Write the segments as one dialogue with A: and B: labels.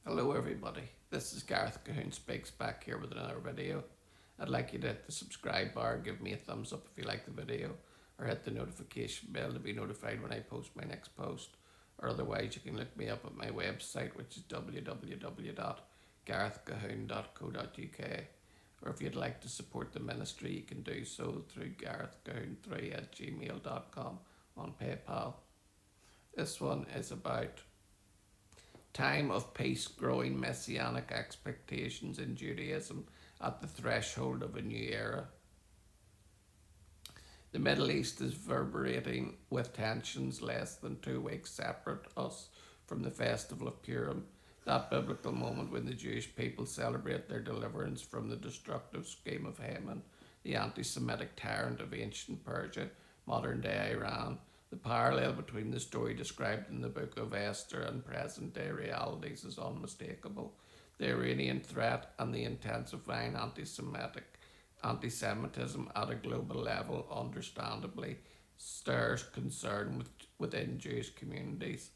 A: Hello everybody, this is Gareth Cahoon Speaks back here with another video. I'd like you to hit the subscribe bar, give me a thumbs up if you like the video, or hit the notification bell to be notified when I post my next post. Or otherwise you can look me up at my website, which is www.garethcahoon.co.uk. Or if you'd like to support the ministry, you can do so through garethcahoon3@gmail.com on PayPal. This one is about time of peace, growing messianic expectations in Judaism at the threshold of a new era. The Middle East is vibrating with tensions less than 2 weeks separate us from the festival of Purim, that biblical moment when the Jewish people celebrate their deliverance from the destructive scheme of Haman, the anti-Semitic tyrant of ancient Persia, modern-day Iran. The parallel between the story described in the book of Esther and present-day realities is unmistakable. The Iranian threat and the intensifying anti-Semitism at a global level understandably stirs concern within Jewish communities.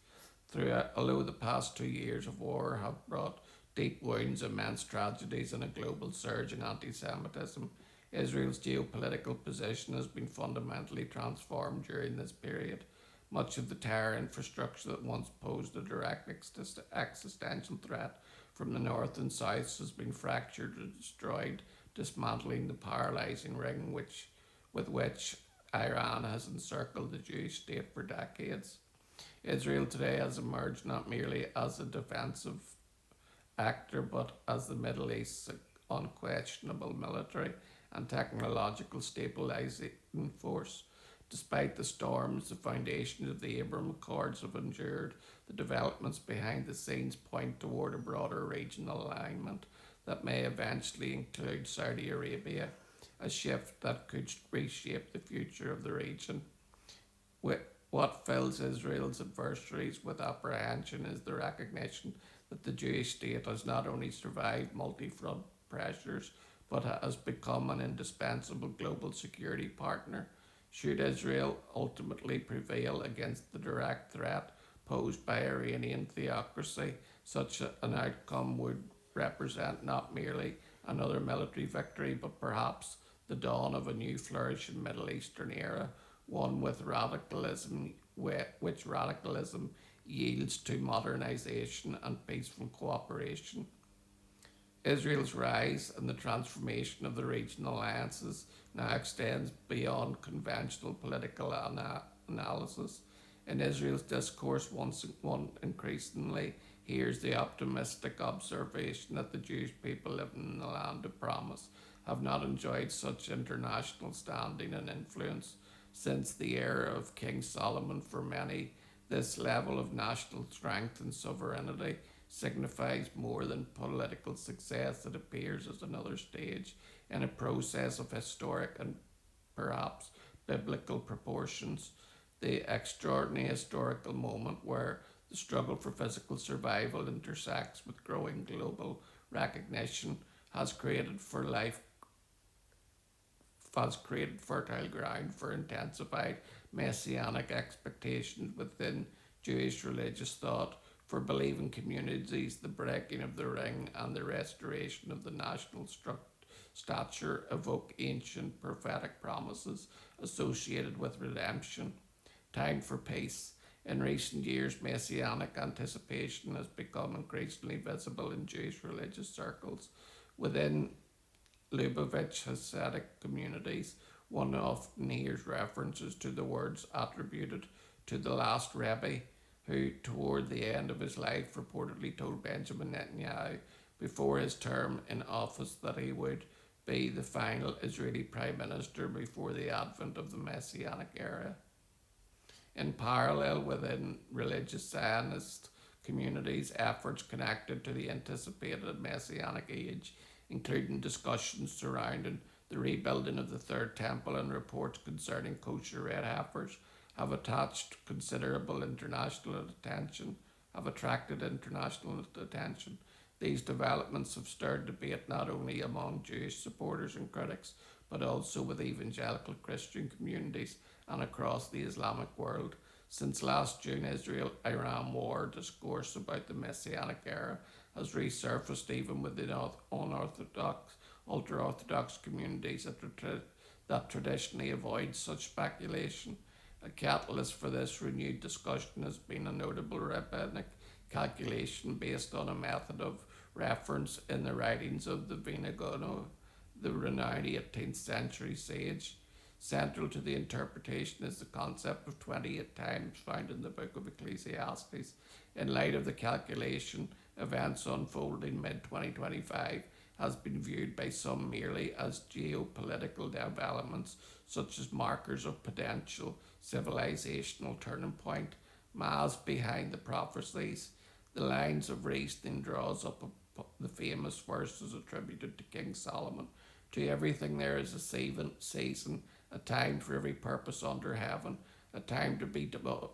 A: Although the past 2 years of war have brought deep wounds, immense tragedies, and a global surge in anti-Semitism, Israel's geopolitical position has been fundamentally transformed during this period. Much of the terror infrastructure that once posed a direct existential threat from the north and south has been fractured or destroyed, dismantling the paralysing ring with which Iran has encircled the Jewish state for decades. Israel today has emerged not merely as a defensive actor but as the Middle East's unquestionable military and technological stabilizing force. Despite the storms the foundations of the Abraham Accords have endured, the developments behind the scenes point toward a broader regional alignment that may eventually include Saudi Arabia, a shift that could reshape the future of the region. What fills Israel's adversaries with apprehension is the recognition that the Jewish state has not only survived multi-front pressures but has become an indispensable global security partner. Should Israel ultimately prevail against the direct threat posed by Iranian theocracy, such an outcome would represent not merely another military victory but perhaps the dawn of a new flourishing Middle Eastern era, one which radicalism yields to modernization and peaceful cooperation. Israel's rise and the transformation of the regional alliances now extends beyond conventional political analysis. In Israel's discourse, one increasingly hears the optimistic observation that the Jewish people living in the land of promise have not enjoyed such international standing and influence since the era of King Solomon. For many, this level of national strength and sovereignty signifies more than political success. It appears as another stage in a process of historic and perhaps biblical proportions. The extraordinary historical moment where the struggle for physical survival intersects with growing global recognition has created fertile ground for intensified messianic expectations within Jewish religious thought. For believing communities, the breaking of the ring and the restoration of the national stature evoke ancient prophetic promises associated with redemption. Time for peace. In recent years, messianic anticipation has become increasingly visible in Jewish religious circles. Within Lubavitch Hasidic communities, one often hears references to the words attributed to the last Rebbe, who, toward the end of his life, reportedly told Benjamin Netanyahu before his term in office that he would be the final Israeli Prime Minister before the advent of the Messianic era. In parallel, within religious Zionist communities, efforts connected to the anticipated Messianic age, including discussions surrounding the rebuilding of the Third Temple and reports concerning kosher red heifers, have attracted international attention. These developments have stirred debate not only among Jewish supporters and critics, but also with evangelical Christian communities and across the Islamic world. Since last June, Israel-Iran war discourse about the Messianic era has resurfaced even within unorthodox, ultra-orthodox communities that traditionally avoid such speculation. A catalyst for this renewed discussion has been a notable rabbinic calculation based on a method of reference in the writings of the Vinagono, the renowned 18th century sage. Central to the interpretation is the concept of 28 times found in the book of Ecclesiastes. In light of the calculation, events unfolding mid 2025 has been viewed by some merely as geopolitical developments, such as markers of potential civilizational turning point. Ma's behind the prophecies. The lines of reasoning draws up the famous verses attributed to King Solomon. To everything there is a season, a time for every purpose under heaven, a time to be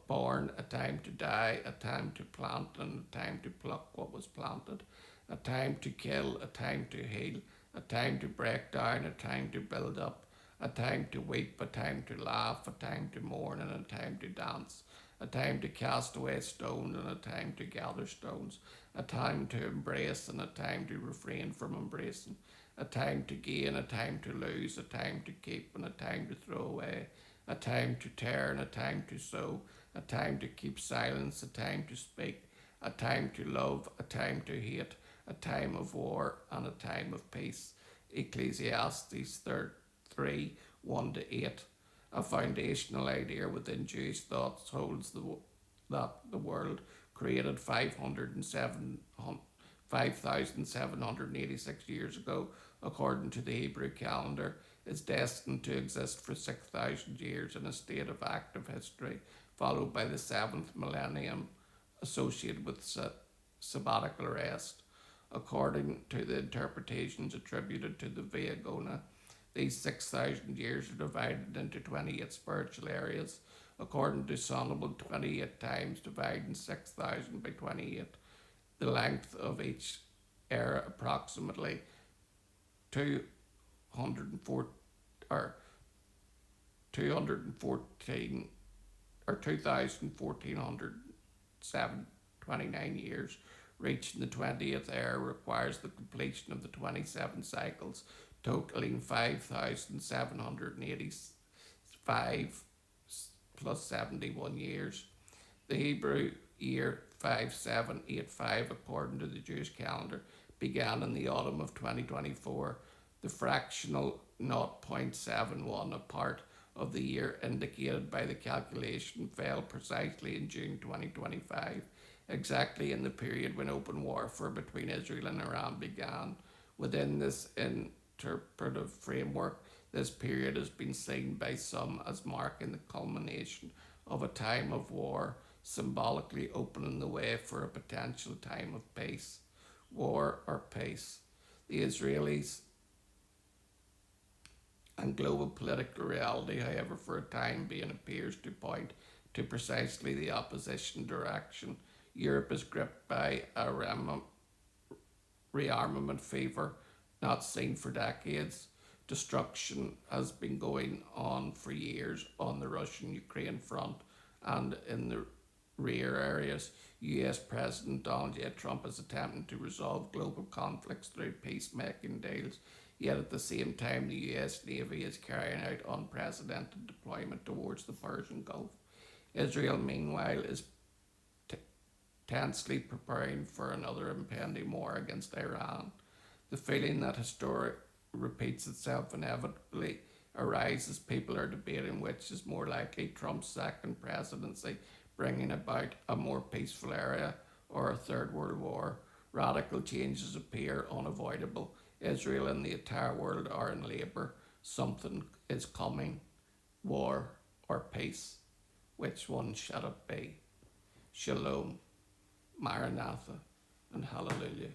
A: born, a time to die, a time to plant, and a time to pluck what was planted, a time to kill, a time to heal, a time to break down, a time to build up, a time to weep, a time to laugh, a time to mourn, and a time to dance, a time to cast away stones, and a time to gather stones, a time to embrace, and a time to refrain from embracing, a time to gain, a time to lose, a time to keep, and a time to throw away, a time to tear, and a time to sow, a time to keep silence, a time to speak, a time to love, a time to hate, a time of war, and a time of peace. Ecclesiastes 3 1 to 8. A foundational idea within Jewish thought holds that the world created 5,786 years ago, according to the Hebrew calendar, is destined to exist for 6,000 years in a state of active history, followed by the 7th millennium associated with sabbatical rest. According to the interpretations attributed to the Via these 6,000 years are divided into 28 spiritual areas. According to Solomon, 28 times dividing 6,000 by 28. The length of each era approximately 204 or 214 or 2,1429 years. Reaching the 20th era requires the completion of the 27 cycles, totaling 5,785 plus 71 years. The Hebrew year 5785, according to the Jewish calendar, began in the autumn of 2024. The fractional 0.71 apart of the year indicated by the calculation fell precisely in June 2025, exactly in the period when open warfare between Israel and Iran began. Within this interpretive framework, this period has been seen by some as marking the culmination of a time of war, symbolically opening the way for a potential time of peace. War or peace. The Israelis and global political reality, however, for a time being appears to point to precisely the opposition direction. Europe is gripped by a rearmament fever not seen for decades. Destruction has been going on for years on the Russian-Ukraine front and in the rear areas. US President Donald J. Trump is attempting to resolve global conflicts through peacemaking deals, yet at the same time the US Navy is carrying out unprecedented deployment towards the Persian Gulf. Israel, meanwhile, is tensely preparing for another impending war against Iran. The feeling that history repeats itself inevitably arises. People are debating which is more likely, Trump's second presidency bringing about a more peaceful era or a third world war. Radical changes appear unavoidable. Israel and the entire world are in labour. Something is coming. War or peace. Which one shall it be? Shalom, Maranatha, and Hallelujah.